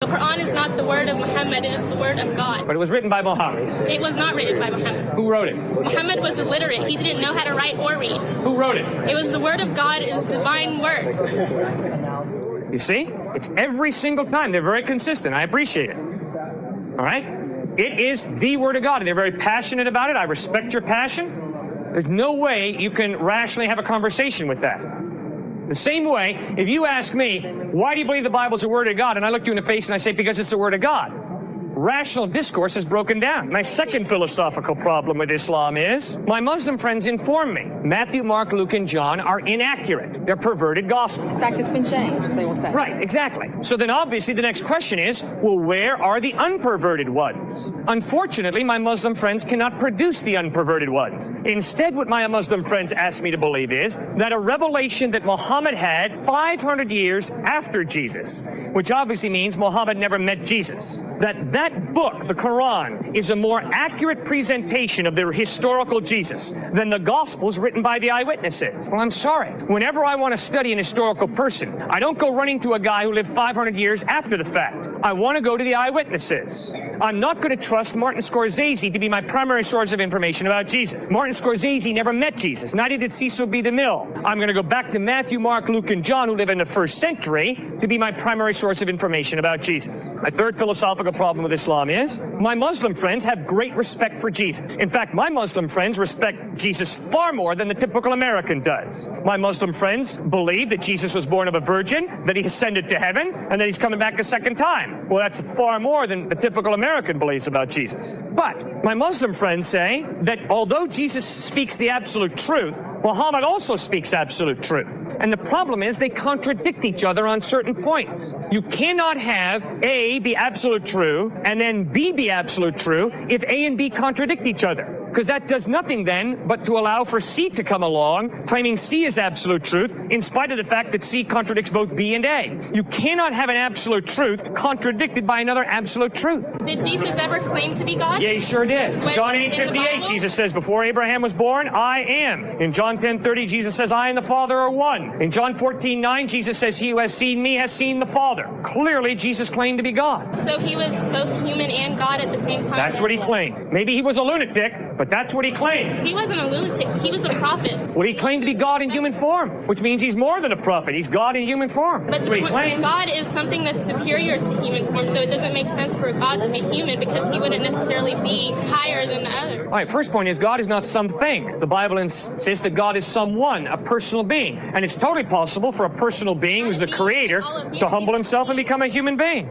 The Quran is not the word of Muhammad, it is the word of God. But it was written by Muhammad. It was not written by Muhammad. Who wrote it? Muhammad was illiterate. He didn't know how to write or read. Who wrote it? It was the word of God, it was the divine word. You see? It's every single time. They're very consistent. I appreciate it. All right? It is the word of God, and they're very passionate about it. I respect your passion. There's no way you can rationally have a conversation with that. The same way, if you ask me, why do you believe the Bible's the word of God? And I look you in the face and I say, because it's the word of God. Rational discourse is broken down. My second philosophical problem with Islam is my Muslim friends inform me Matthew, Mark, Luke, and John are inaccurate. They're perverted gospel. In fact, it's been changed, they will say. Right, exactly. So then obviously the next question is, well, where are the unperverted ones? Unfortunately, my Muslim friends cannot produce the unperverted ones. Instead, what my Muslim friends ask me to believe is that a revelation that Muhammad had 500 years after Jesus, which obviously means Muhammad never met Jesus, that book, the Quran, is a more accurate presentation of the historical Jesus than the Gospels written by the eyewitnesses. Well, I'm sorry. Whenever I want to study an historical person, I don't go running to a guy who lived 500 years after the fact. I want to go to the eyewitnesses. I'm not going to trust Martin Scorsese to be my primary source of information about Jesus. Martin Scorsese never met Jesus. Neither did Cecil B. DeMille. I'm going to go back to Matthew, Mark, Luke, and John, who live in the first century, to be my primary source of information about Jesus. My third philosophical problem with Islam is my Muslim friends have great respect for Jesus. In fact, my Muslim friends respect Jesus far more than the typical American does. My Muslim friends believe that Jesus was born of a virgin, that he ascended to heaven, and that he's coming back a second time. Well, that's far more than the typical American believes about Jesus. But my Muslim friends say that although Jesus speaks the absolute truth, Muhammad also speaks absolute truth. And the problem is they contradict each other on certain points. You cannot have A be absolute true and then B be absolute true if A and B contradict each other. Because that does nothing then but to allow for C to come along, claiming C is absolute truth, in spite of the fact that C contradicts both B and A. You cannot have an absolute truth contradicted by another absolute truth. Did Jesus ever claim to be God? Yeah, he sure did. John 8:58, Jesus says, before Abraham was born, I am. In John 10:30, Jesus says, I and the Father are one. In John 14:9, Jesus says, he who has seen me has seen the Father. Clearly, Jesus claimed to be God. So he was both human and God at the same time? That's what he claimed. Maybe he was a lunatic, but that's what he claimed. He wasn't a lunatic. He was a prophet. Well, he claimed to be God in human form, which means he's more than a prophet. He's God in human form. But That's what he claimed. God is something that's superior to human form, so it doesn't make sense for God to be human because he wouldn't necessarily be higher than the other. All right, first point is God is not something. The Bible says that God is someone, a personal being. And it's totally possible for a personal being who's the creator to humble himself and become a human being.